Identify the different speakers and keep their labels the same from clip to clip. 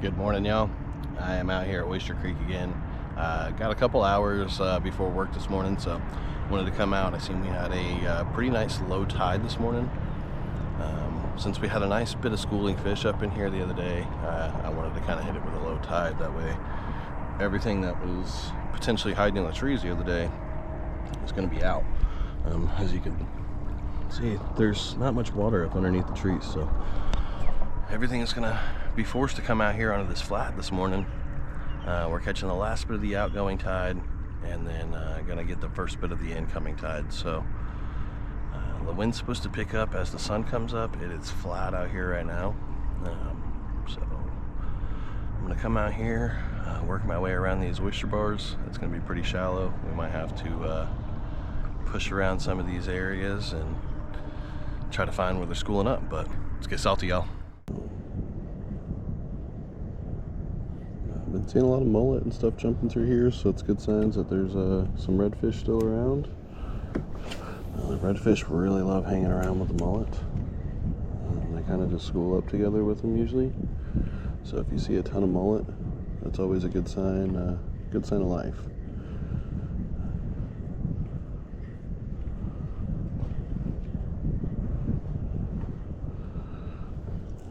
Speaker 1: Good morning, y'all. I am out here at Oyster Creek again. Got a couple hours before work this morning, so wanted to come out. I seen we had a pretty nice low tide this morning. Since we had a nice bit of schooling fish up in here the other day, I wanted to kind of hit it with a low tide. That way everything that was potentially hiding in the trees the other day is going to be out. As you can see, there's not much water up underneath the trees, so everything is going to be forced to come out here onto this flat this morning. We're catching the last bit of the outgoing tide and then gonna get the first bit of the incoming tide. So the wind's supposed to pick up as the sun comes up. It is flat out here right now. So I'm gonna come out here, work my way around these oyster bars. It's gonna be pretty shallow. We might have to push around some of these areas and try to find where they're schooling up, but let's get salty, y'all.
Speaker 2: Been seeing a lot of mullet and stuff jumping through here, so it's good signs that there's some redfish still around. The redfish really love hanging around with the mullet. They kind of just school up together with them usually. So if you see a ton of mullet, that's always a good sign of life.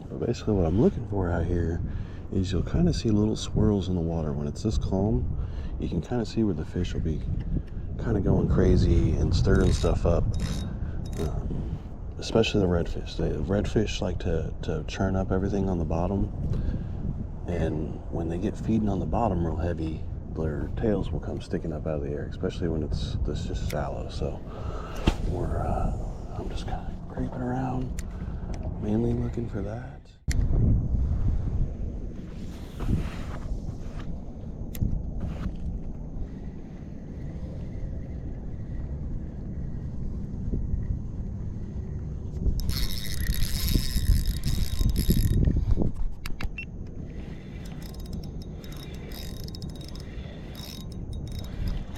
Speaker 2: But basically what I'm looking for out here is you'll kind of see little swirls in the water. When it's this calm, you can kind of see where the fish will be kind of going crazy and stirring stuff up, especially the redfish. The redfish like to churn up everything on the bottom, and when they get feeding on the bottom real heavy, their tails will come sticking up out of the air, especially when it's this just shallow. So I'm just kind of creeping around, mainly looking for that.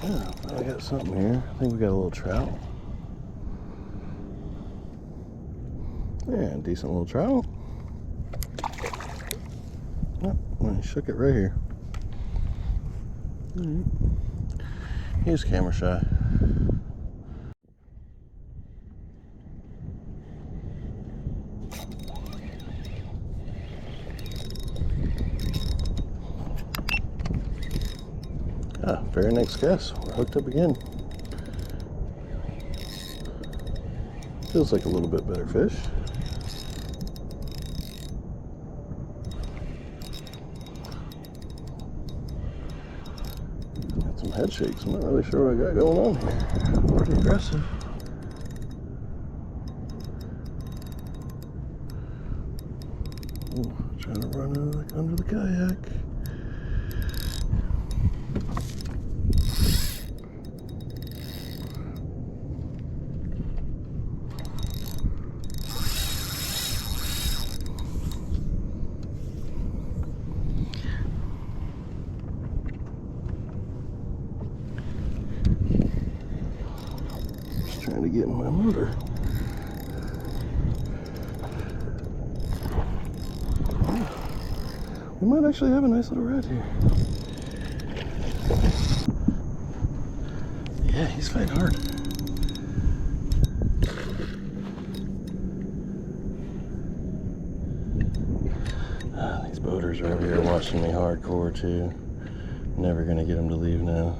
Speaker 2: Yeah, I got something here. I think we got a little trout. Yeah, decent little trout. Yep, I shook it right here. Alright. He's camera shy. Very next guess. We're hooked up again. Feels like a little bit better fish. Got some head shakes. I'm not really sure what I got going on here. Pretty aggressive. Ooh, trying to run under the kayak. Trying to get in my motor. We might actually have a nice little red here. Yeah, he's fighting hard. These boaters are over here watching me hardcore too. Never gonna get them to leave now.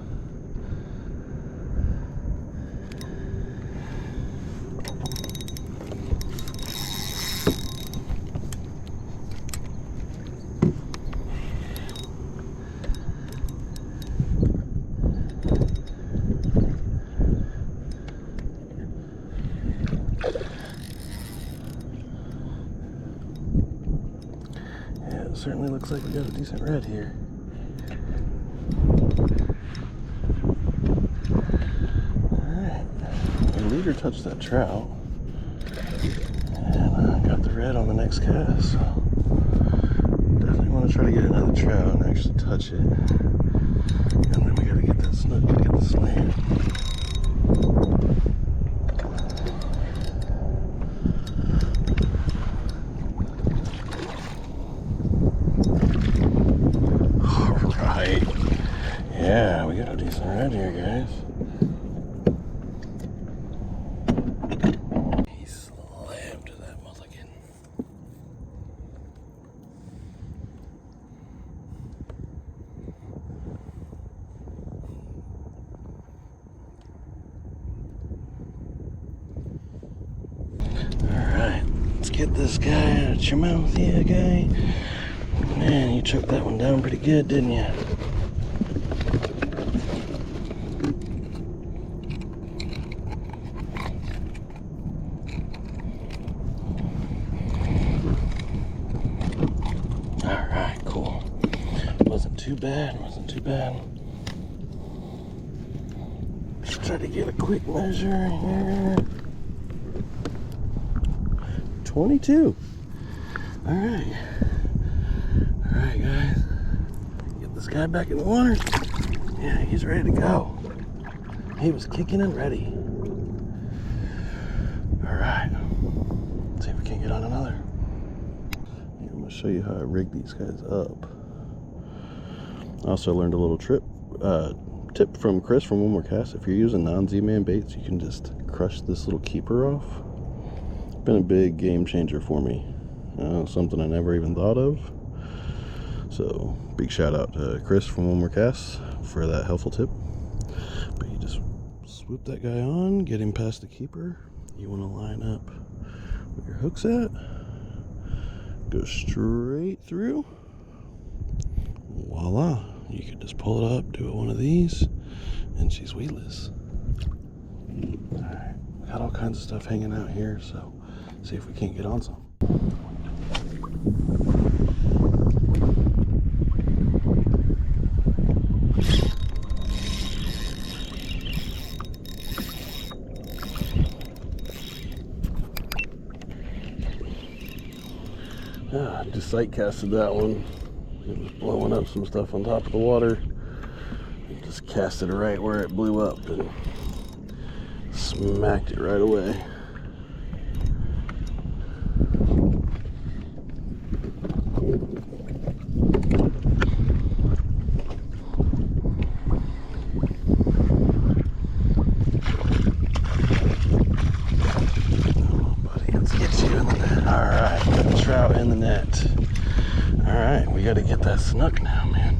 Speaker 2: Certainly looks like we got a decent red here. Alright, the leader touched that trout, and I got the red on the next cast, so definitely want to try to get another trout and actually touch it. And then we gotta get that snook to get the slant. got a decent red here, guys. He slammed to that mulligan. Alright, let's get this guy out of your mouth here, guy. Man, you choked that one down pretty good, didn't you? Alright, cool. Wasn't too bad, wasn't too bad. Just try to get a quick measure here. 22. Alright. Alright, guys. Get this guy back in the water. Yeah, he's ready to go. He was kicking and ready. Alright. Let's see if we can get on another. Yeah, I'm going to show you how I rig these guys up. I also learned a little tip from Chris from One More Cast. If you're using non-Z-Man baits, you can just crush this little keeper off. Been a big game changer for me. Something I never even thought of. So big shout out to Chris from One More Cast for that helpful tip. But you just swoop that guy on, get him past the keeper. You want to line up where your hook's at. Go straight through. Voila. You can just pull it up, do it one of these, and she's weedless. Alright, got all kinds of stuff hanging out here, so see if we can't get on some. Just sight casted that one. It was blowing up some stuff on top of the water. Just cast it right where it blew up and smacked it right away. Trout in the net. Alright, we gotta get that snook now, man.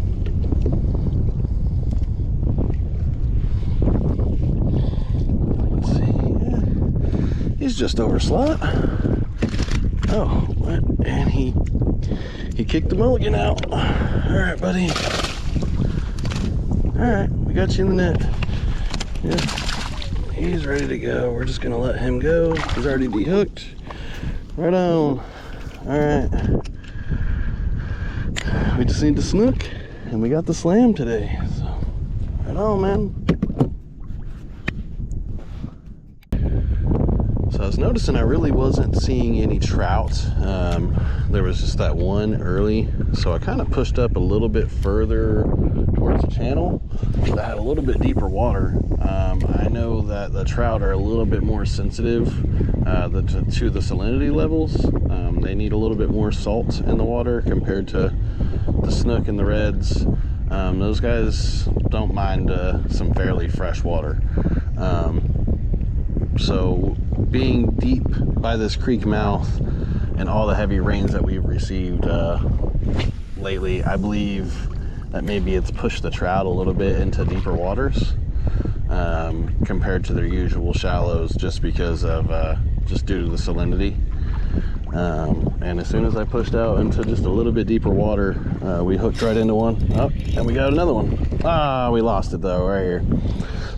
Speaker 2: Let's see. Yeah. He's just over slot. Oh, what? And he kicked the mulligan out. Alright, buddy. Alright, we got you in the net. Yeah. He's ready to go. We're just gonna let him go. He's already dehooked. Right on. Alright. We just need the snook, and we got the slam today. So, right on, man. So I was noticing I really wasn't seeing any trout. There was just that one early, so I kind of pushed up a little bit further towards the channel that had a little bit deeper water. I know that the trout are a little bit more sensitive to the salinity levels. They need a little bit more salt in the water compared to the snook and the reds. Those guys don't mind some fairly fresh water. So being deep by this creek mouth and all the heavy rains that we've received lately, I believe that maybe it's pushed the trout a little bit into deeper waters compared to their usual shallows, just because of just due to the salinity. And as soon as I pushed out into just a little bit deeper water, we hooked right into one. Oh, and we got another one. We lost it though, right here.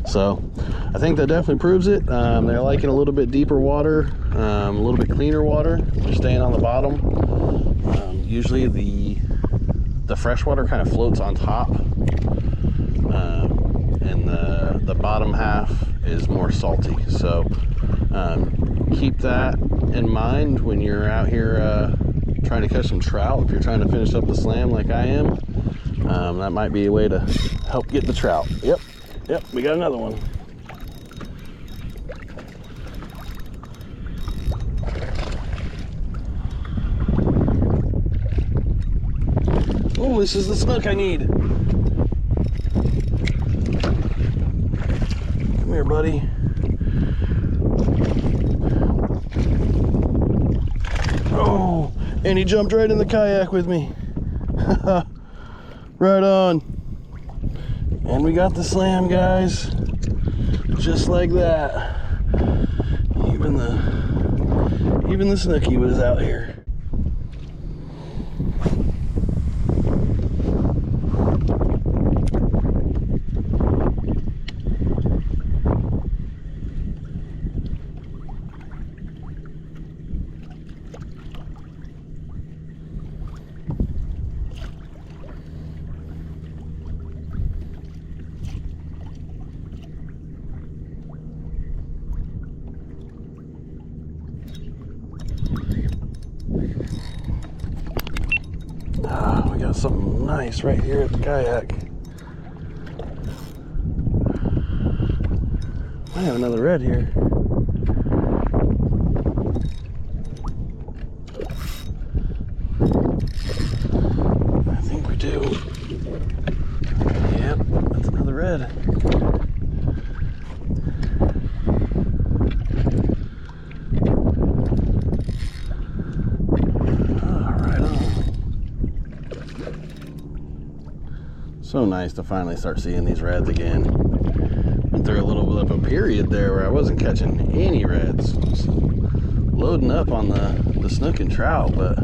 Speaker 2: So I think that definitely proves it. They're liking a little bit deeper water, a little bit cleaner water. They're staying on the bottom. Usually the fresh water kind of floats on top, and the bottom half is more salty. So keep that in mind when you're out here trying to catch some trout. If you're trying to finish up the slam like I am, that might be a way to help get the trout. Yep, we got another one. Oh, this is the snook I need. here, buddy. Oh, and he jumped right in the kayak with me. Right on. And we got the slam, guys. Just like that. Even the snooky was out here. We got something nice right here at the kayak. I have another red here. I think we do. Yep, that's another red. So nice to finally start seeing these reds again. Went through a little bit of a period there where I wasn't catching any reds. Just loading up on the snook and trout, but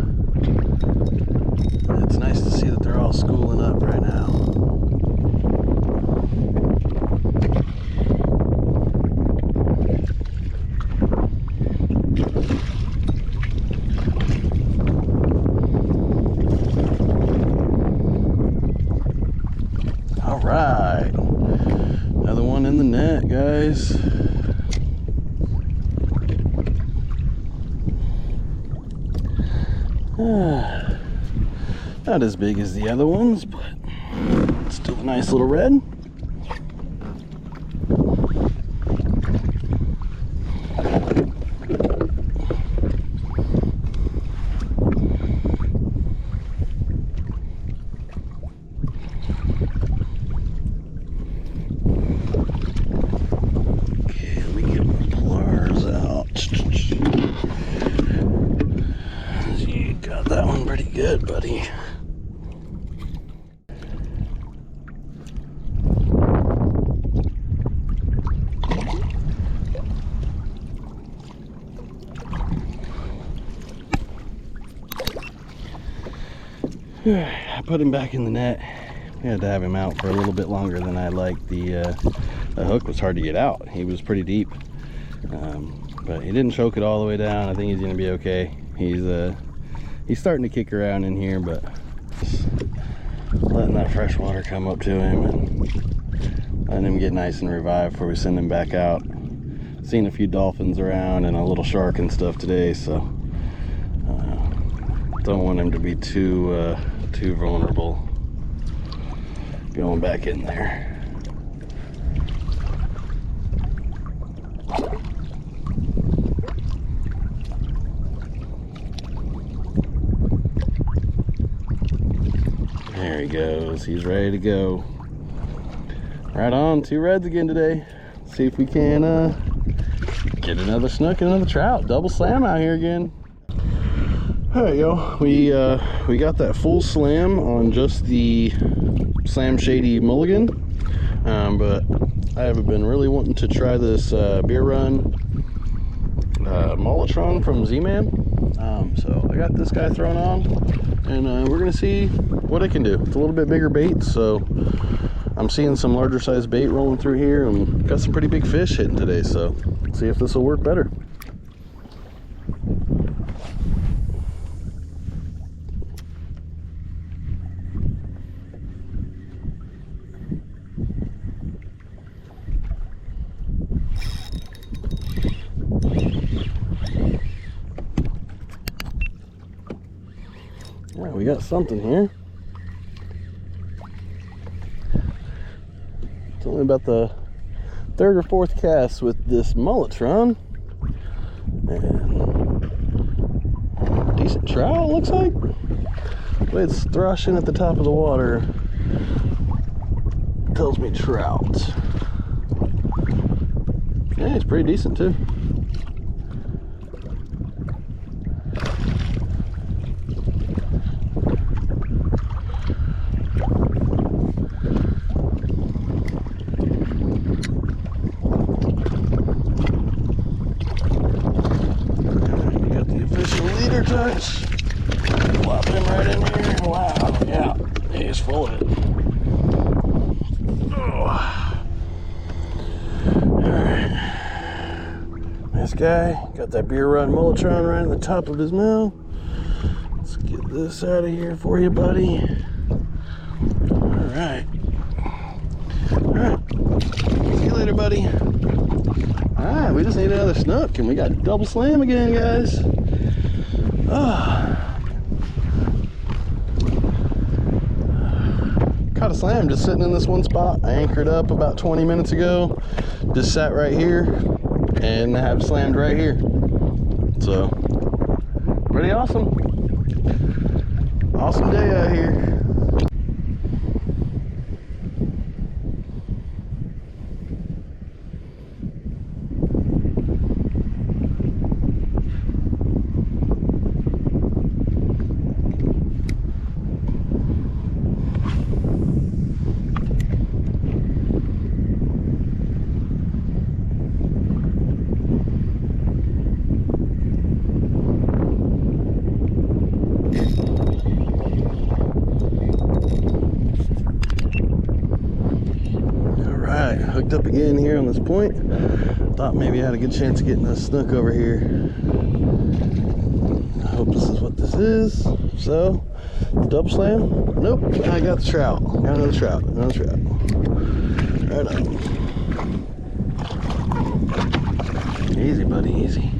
Speaker 2: it's nice to see that they're all schooling up right now. All right, another one in the net, guys. Not as big as the other ones, but still a nice little red. That one pretty good, buddy. I put him back in the net. We had to have him out for a little bit longer than I liked. The hook was hard to get out. He was pretty deep, but he didn't choke it all the way down. I think he's gonna be okay. He's starting to kick around in here, but just letting that fresh water come up to him and letting him get nice and revived before we send him back out. Seen a few dolphins around and a little shark and stuff today, so don't want him to be too vulnerable going back in there. There he goes. He's ready to go. Right on. 2 reds again today. See if we can get another snook and another trout. Double slam out here again. All right, yo. We got that full slam on just the Slam Shady mulligan, but I have been really wanting to try this beer run Molotron from Z-Man. So I got this guy thrown on, and we're gonna see what it can do. It's a little bit bigger bait, so I'm seeing some larger size bait rolling through here, and got some pretty big fish hitting today, so let's see if this will work better. Yeah, we got something here. It's only about the 3rd or 4th cast with this Molotron. And decent trout, looks like. The way it's thrashing at the top of the water tells me trout. Yeah, he's pretty decent too. Touch. Plop him right in here. Wow, yeah, he's full of it. Oh. Alright. Nice guy. Got that beer rod mulletron right in the top of his mouth. Let's get this out of here for you, buddy. Alright. Alright. See you later, buddy. Alright, we just need another snook and we got double slam again, guys. Caught a slam just sitting in this one spot. I anchored up about 20 minutes ago, just sat right here and have slammed right here. So pretty awesome. Awesome day out here. Hooked up again here on this point. Thought maybe I had a good chance of getting a snook over here. I hope this is what this is. So, double slam. Nope, I got the trout. Got another trout. Another trout. Right on. Easy, buddy. Easy.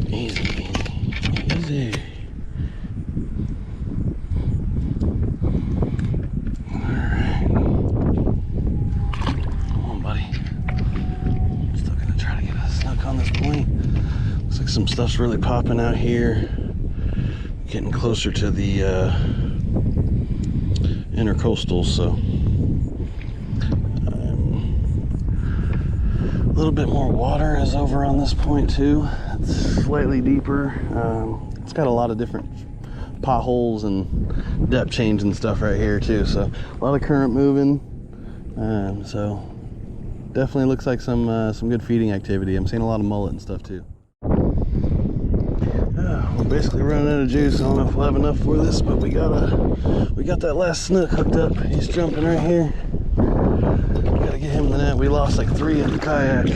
Speaker 2: Easy, easy, easy. Some stuff's really popping out here. Getting closer to the intercoastal, so a little bit more water is over on this point too. It's slightly deeper. It's got a lot of different potholes and depth change and stuff right here too, so a lot of current moving. So definitely looks like some good feeding activity. I'm seeing a lot of mullet and stuff too. We're basically running out of juice. I don't know if we'll have enough for this, but we got that last snook hooked up. He's jumping right here. Gotta get him in the net. We lost like 3 in the kayak.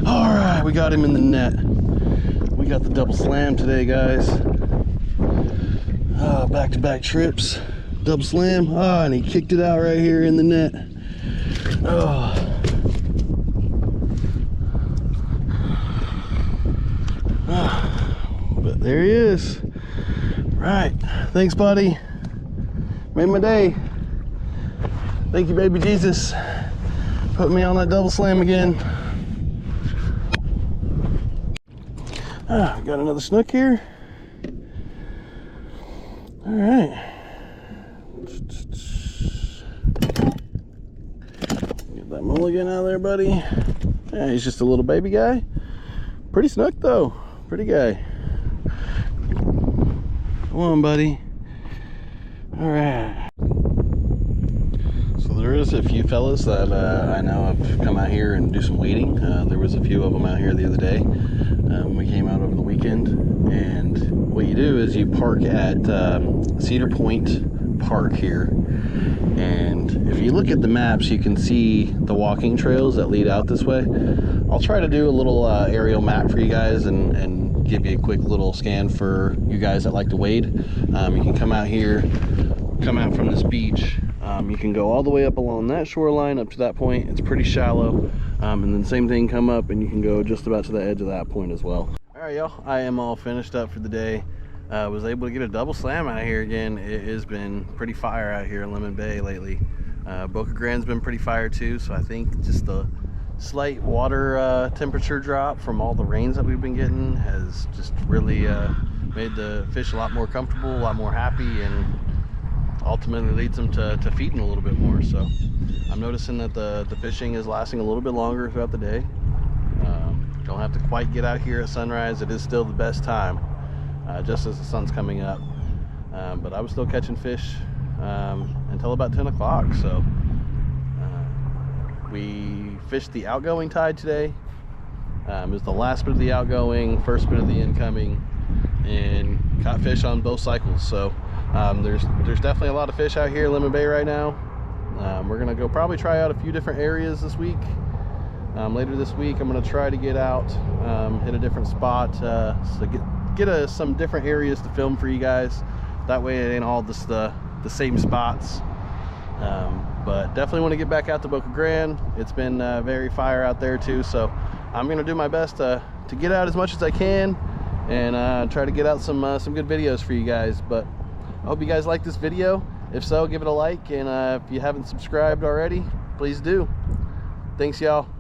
Speaker 2: All right, we got him in the net. We got the double slam today, guys. Back-to-back trips, double slam. And he kicked it out right here in the net. But there he is. Right. Thanks, buddy. Made my day. Thank you, baby Jesus. Put me on that double slam again. Got another snook here. All right. Get that mulligan out of there, buddy. Yeah, he's just a little baby guy. Pretty snook though. Pretty guy. Come on, buddy. All right. So there is a few fellas that I know have come out here and do some wading. There was a few of them out here the other day. We came out over the weekend, and what you do is you park at Cedar Point Park here, and if you look at the maps you can see the walking trails that lead out this way. I'll try to do a little aerial map for you guys and give you a quick little scan for you guys that like to wade. You can come out here, come out from this beach. You can go all the way up along that shoreline up to that point. It's pretty shallow. And then same thing, come up and you can go just about to the edge of that point as well. All right, y'all, I am all finished up for the day. Was able to get a double slam out here again. It has been pretty fire out here in Lemon Bay lately. Boca Grande's been pretty fire too, so I think just the slight water temperature drop from all the rains that we've been getting has just really made the fish a lot more comfortable, a lot more happy, and
Speaker 1: ultimately leads them to feeding a little bit more. So I'm noticing that the fishing is lasting a little bit longer throughout the day. Don't have to quite get out here at sunrise. It is still the best time, just as the sun's coming up. But I was still catching fish until about 10 o'clock. So we fished the outgoing tide today. It was the last bit of the outgoing, first bit of the incoming, and caught fish on both cycles. So there's definitely a lot of fish out here in Lemon Bay right now. We're gonna go probably try out a few different areas this week. Later this week, I'm gonna try to get out, hit a different spot, so get some different areas to film for you guys. That way it ain't all just the same spots. But definitely want to get back out to Boca Grande. It's been very fire out there too, so I'm gonna do my best to get out as much as I can and try to get out some good videos for you guys. But I hope you guys like this video. If so, give it a like, and if you haven't subscribed already, please do. Thanks, y'all.